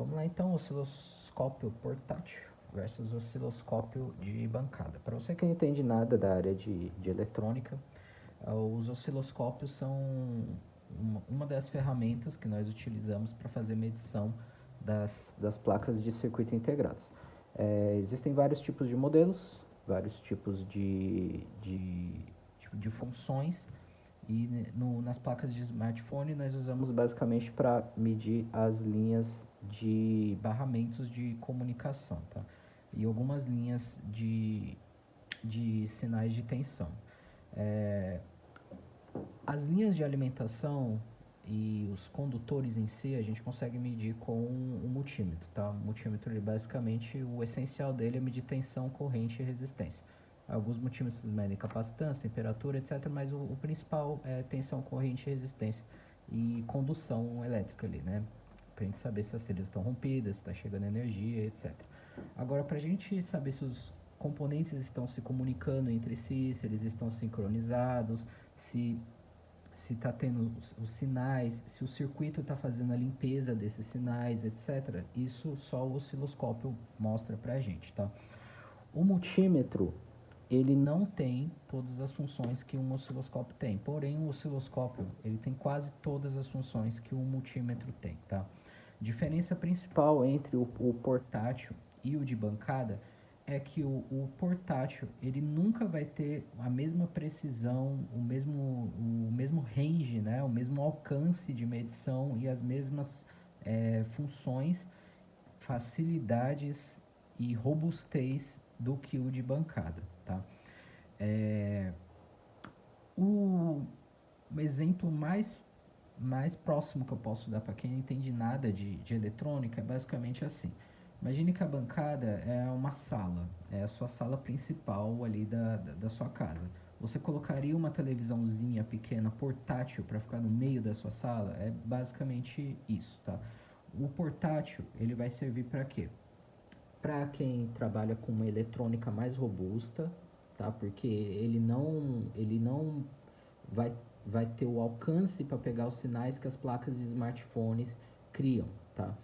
Vamos lá então, osciloscópio portátil versus osciloscópio de bancada. Para você que não entende nada da área de eletrônica, os osciloscópios são uma das ferramentas que nós utilizamos para fazer medição das placas de circuito integrados. Existem vários tipos de modelos, vários tipos de funções, e nas placas de smartphone nós usamos basicamente para medir as linhas de barramentos de comunicação, tá? E algumas linhas de sinais de tensão. As linhas de alimentação e os condutores em si a gente consegue medir com um multímetro, tá? O multímetro, ele, basicamente, o essencial dele é medir tensão, corrente e resistência. Alguns multímetros medem capacitância, temperatura, etc., mas o principal é tensão, corrente, resistência e condução elétrica ali, né? Pra gente saber se as trilhas estão rompidas, se está chegando energia, etc. Agora, pra gente saber se os componentes estão se comunicando entre si, se eles estão sincronizados, se está tendo os sinais, se o circuito está fazendo a limpeza desses sinais, etc. Isso só o osciloscópio mostra pra gente, tá? O multímetro, ele não tem todas as funções que um osciloscópio tem, porém o osciloscópio, ele tem quase todas as funções que um multímetro tem, tá? Diferença principal entre o portátil e o de bancada é que o portátil, ele nunca vai ter a mesma precisão, o mesmo range, né? O mesmo alcance de medição e as mesmas funções, facilidades e robustez do que o de bancada, tá? O exemplo mais próximo que eu posso dar para quem não entende nada de eletrônica é basicamente assim. Imagine que a bancada é uma sala, é a sua sala principal ali da sua casa. Você colocaria uma televisãozinha pequena, portátil, para ficar no meio da sua sala? É basicamente isso, tá? O portátil, ele vai servir para quê? Para quem trabalha com uma eletrônica mais robusta, tá? Porque ele não vai ter o alcance para pegar os sinais que as placas de smartphones criam, tá?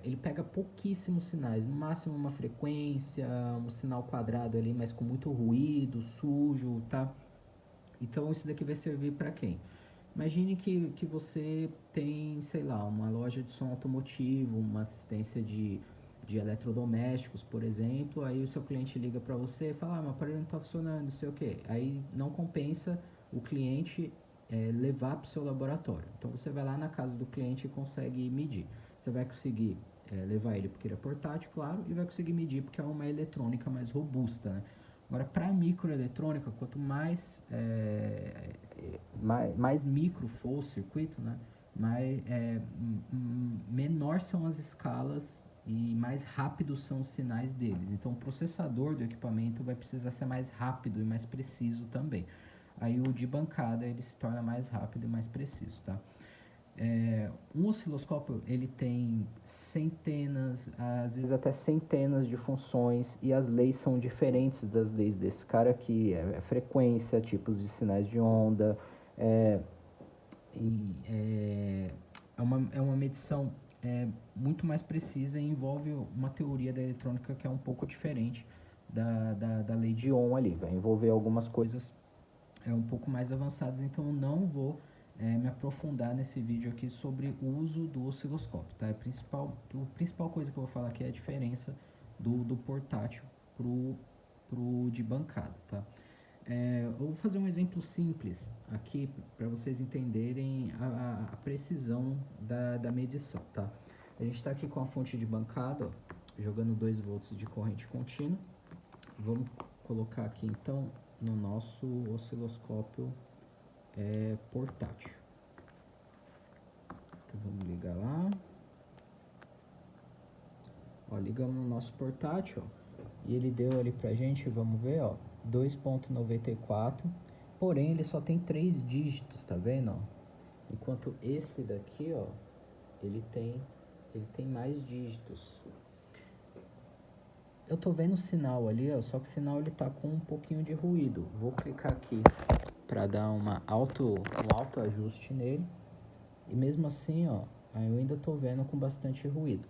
Ele pega pouquíssimos sinais, no máximo uma frequência, um sinal quadrado ali, mas com muito ruído, sujo, tá? Então isso daqui vai servir para quem? Imagine que você tem, sei lá, uma loja de som automotivo, uma assistência de eletrodomésticos, por exemplo, aí o seu cliente liga para você e fala, meu aparelho não está funcionando, não sei o que. Aí não compensa o cliente levar para o seu laboratório. Então você vai lá na casa do cliente e consegue medir. Você vai conseguir levar ele porque ele é portátil, claro, e vai conseguir medir porque é uma eletrônica mais robusta, né? Agora, para microeletrônica, quanto mais micro for o circuito, né, menor são as escalas e mais rápidos são os sinais deles. Então, o processador do equipamento vai precisar ser mais rápido e mais preciso também. Aí o de bancada, ele se torna mais rápido e mais preciso, tá? Um osciloscópio, ele tem centenas, às vezes até centenas de funções, e as leis são diferentes das leis desse cara aqui, frequência, tipos de sinais de onda, é uma medição muito mais precisa e envolve uma teoria da eletrônica que é um pouco diferente da lei de Ohm ali, vai envolver algumas coisas um pouco mais avançadas, então eu não vou me aprofundar nesse vídeo aqui sobre o uso do osciloscópio, tá? A principal coisa que eu vou falar aqui é a diferença do portátil pro de bancada, tá? Eu vou fazer um exemplo simples aqui para vocês entenderem a precisão da medição, tá? A gente está aqui com a fonte de bancada, ó, jogando 2 volts de corrente contínua. Vamos colocar aqui então no nosso osciloscópio portátil. Então vamos ligar lá. Ó, ligamos no nosso portátil, ó, e ele deu ali pra gente, vamos ver, ó, 2.94, porém ele só tem 3 dígitos, tá vendo, ó? Enquanto esse daqui, ó, ele tem mais dígitos. Eu tô vendo o sinal ali, ó, só que o sinal ele tá com um pouquinho de ruído. Vou clicar aqui para dar um alto ajuste nele. E mesmo assim, ó, Aí eu ainda tô vendo com bastante ruído.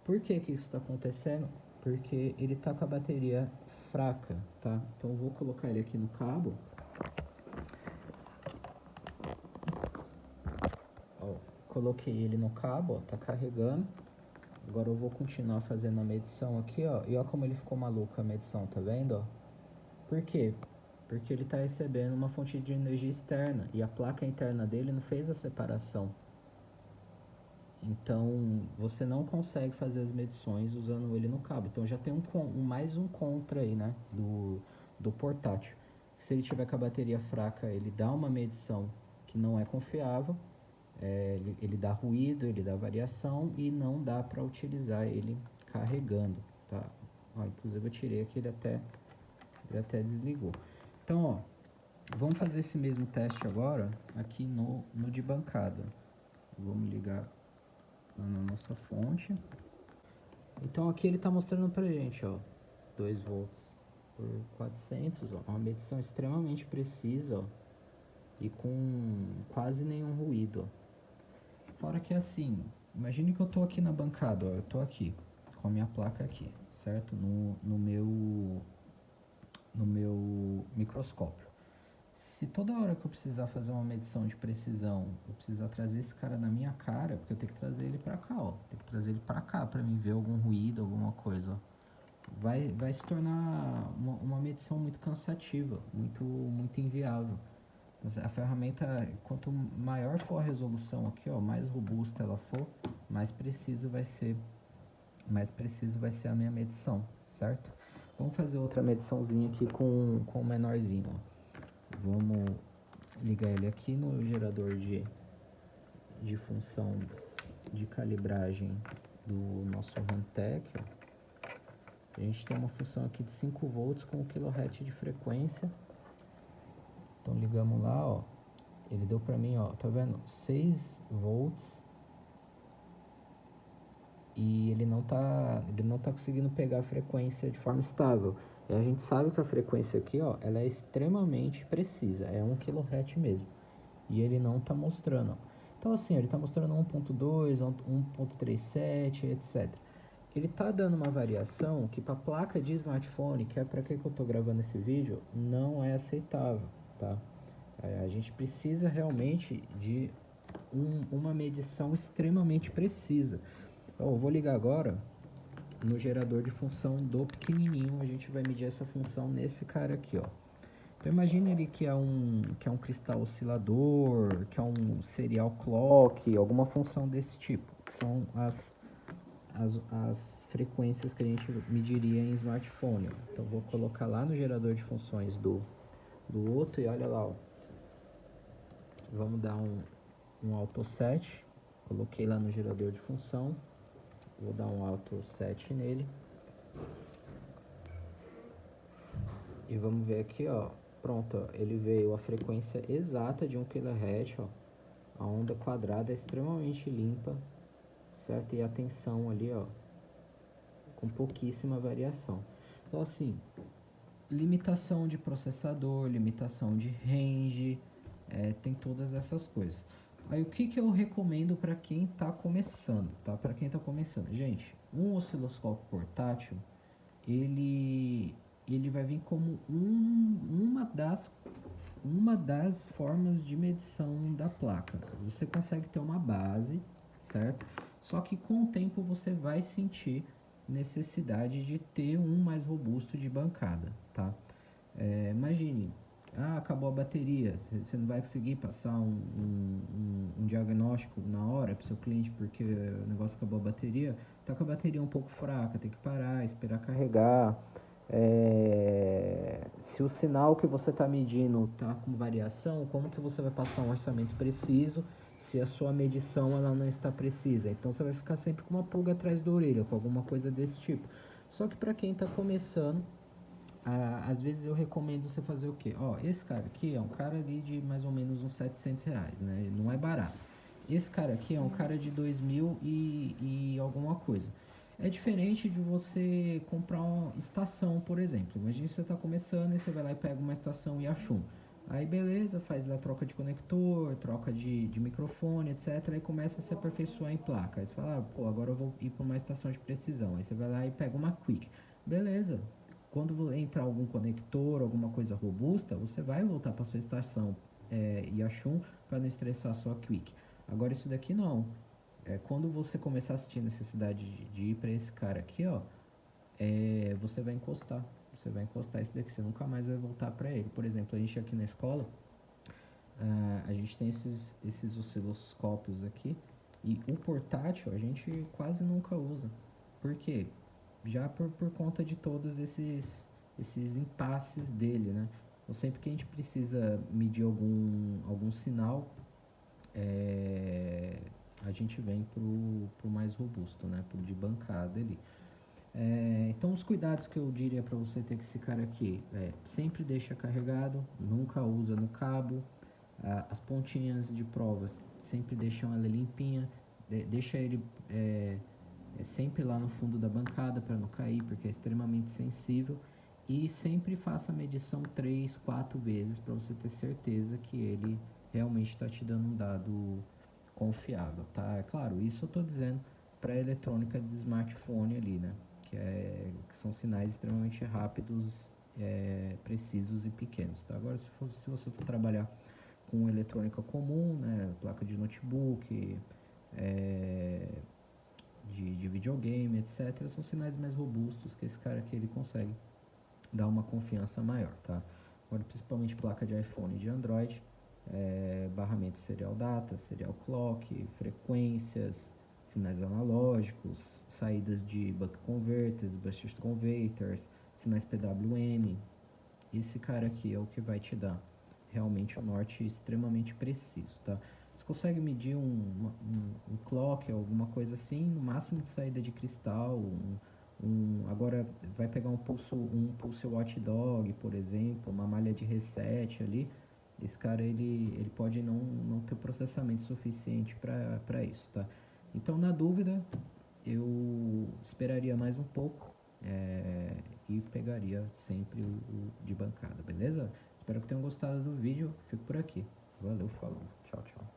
Por que que isso está acontecendo? Porque ele tá com a bateria fraca, tá? Então eu vou colocar ele aqui no cabo. Ó, coloquei ele no cabo, ó, tá carregando. Agora eu vou continuar fazendo a medição aqui, ó. E ó como ele ficou maluco a medição, tá vendo, ó? Por quê? Porque ele tá recebendo uma fonte de energia externa e a placa interna dele não fez a separação. Então você não consegue fazer as medições usando ele no cabo. Então já tem mais um contra aí, né? Do portátil. Se ele tiver com a bateria fraca, ele dá uma medição que não é confiável. Ele dá ruído, ele dá variação e não dá para utilizar ele carregando, tá? Ó, inclusive eu tirei aqui, ele até desligou. Então, ó, vamos fazer esse mesmo teste agora aqui no de bancada. Vamos ligar lá na nossa fonte. Então aqui ele está mostrando pra gente, ó, 2 volts por 400, ó, uma medição extremamente precisa, ó, e com quase nenhum ruído, ó. Fora que assim, imagine que eu tô aqui na bancada, ó, eu tô aqui com a minha placa aqui, certo? No meu microscópio. Se toda hora que eu precisar fazer uma medição de precisão, eu precisar trazer esse cara na minha cara, porque eu tenho que trazer ele pra cá, ó. Tem que trazer ele pra cá pra mim ver algum ruído, alguma coisa, ó. Vai se tornar uma medição muito cansativa, muito inviável. A ferramenta, quanto maior for a resolução aqui, ó, mais robusta ela for, mais preciso vai ser a minha medição, certo? Vamos fazer outra mediçãozinha aqui com o menorzinho, ó. Vamos ligar ele aqui no gerador de função de calibragem do nosso Rantek, ó. A gente tem uma função aqui de 5 volts com 1 kHz de frequência. Então ligamos lá, ó. Ele deu pra mim, ó, tá vendo? 6 volts. E ele não tá conseguindo pegar a frequência de forma estável. E a gente sabe que a frequência aqui, ó, ela é extremamente precisa, é 1 kHz mesmo. E ele não tá mostrando, ó. Então assim, ele tá mostrando 1.2, 1.37, etc. Ele tá dando uma variação que para placa de smartphone, que é para que eu tô gravando esse vídeo, não é aceitável, tá? A gente precisa realmente de uma medição extremamente precisa. Eu vou ligar agora no gerador de função do pequenininho, a gente vai medir essa função nesse cara aqui, ó. Então imagine ele que é um cristal oscilador, que é um serial clock, alguma função desse tipo, que são as frequências que a gente mediria em smartphone, ó. Então vou colocar lá no gerador de funções do outro e olha lá, ó. Vamos dar um auto set, coloquei lá no gerador de função, vou dar um auto set nele e vamos ver aqui, ó. Pronto, ó, ele veio a frequência exata de 1 kHz, ó. A onda quadrada é extremamente limpa, certo? E a tensão ali, ó, com pouquíssima variação. Então assim, limitação de processador, limitação de range, tem todas essas coisas. Aí o que eu recomendo para quem está começando, tá? Para quem está começando, gente, um osciloscópio portátil, ele vai vir como uma das formas de medição da placa. Você consegue ter uma base, certo? Só que com o tempo você vai sentir necessidade de ter um mais robusto de bancada, tá? Imagine, acabou a bateria, você não vai conseguir passar um diagnóstico na hora para o seu cliente porque o negócio acabou a bateria, tá com a bateria um pouco fraca, tem que parar, esperar carregar. Se o sinal que você está medindo está com variação, como que você vai passar um orçamento preciso se a sua medição ela não está precisa? Então você vai ficar sempre com uma pulga atrás da orelha, com alguma coisa desse tipo. Só que para quem está começando, às vezes eu recomendo você fazer o quê? Ó, esse cara aqui é um cara ali de mais ou menos uns R$ 700, né? Não é barato. Esse cara aqui é um cara de 2.000 e alguma coisa. É diferente de você comprar uma estação, por exemplo. Imagina que você está começando e você vai lá e pega uma estação Yachum. Aí beleza, faz lá troca de conector, troca de microfone, etc. Aí começa a se aperfeiçoar em placa. Aí você fala, ah, pô, agora eu vou ir para uma estação de precisão. Aí você vai lá e pega uma Quick. Beleza. Quando entrar algum conector, alguma coisa robusta, você vai voltar para sua estação Yachum para não estressar a sua Quick. Agora isso daqui não. Quando você começar a sentir necessidade de ir para esse cara aqui, ó, você vai encostar. Você vai encostar esse daqui, você nunca mais vai voltar para ele. Por exemplo, a gente aqui na escola, a gente tem esses osciloscópios aqui e o portátil a gente quase nunca usa. Por quê? Já por conta de todos esses impasses dele, né? Então, sempre que a gente precisa medir algum sinal, a gente vem pro mais robusto, né? Pro de bancada ali. Então, os cuidados que eu diria para você ter com esse cara aqui sempre deixa carregado, nunca usa no cabo, as pontinhas de provas sempre deixam ela limpinha, deixa ele sempre lá no fundo da bancada para não cair, porque é extremamente sensível, e sempre faça a medição 3, 4 vezes para você ter certeza que ele realmente está te dando um dado confiável, tá? É claro, isso eu estou dizendo para eletrônica de smartphone ali, né? Que são sinais extremamente rápidos, precisos e pequenos, tá? Agora, se você for trabalhar com eletrônica comum, né? Placa de notebook, é, de videogame, etc., são sinais mais robustos que esse cara aqui ele consegue dar uma confiança maior, tá? Agora, principalmente placa de iPhone e de Android, barramento serial data, serial clock, frequências, sinais analógicos, saídas de buck converters, boost converters, sinais PWM. Esse cara aqui é o que vai te dar realmente um norte extremamente preciso, tá? Você consegue medir um clock, alguma coisa assim, no máximo de saída de cristal, agora vai pegar um pulse watchdog, por exemplo, uma malha de reset ali. Esse cara ele pode não ter processamento suficiente para isso, tá? Então, na dúvida, eu esperaria mais um pouco e pegaria sempre o de bancada, beleza? Espero que tenham gostado do vídeo. Fico por aqui. Valeu, falou. Tchau, tchau.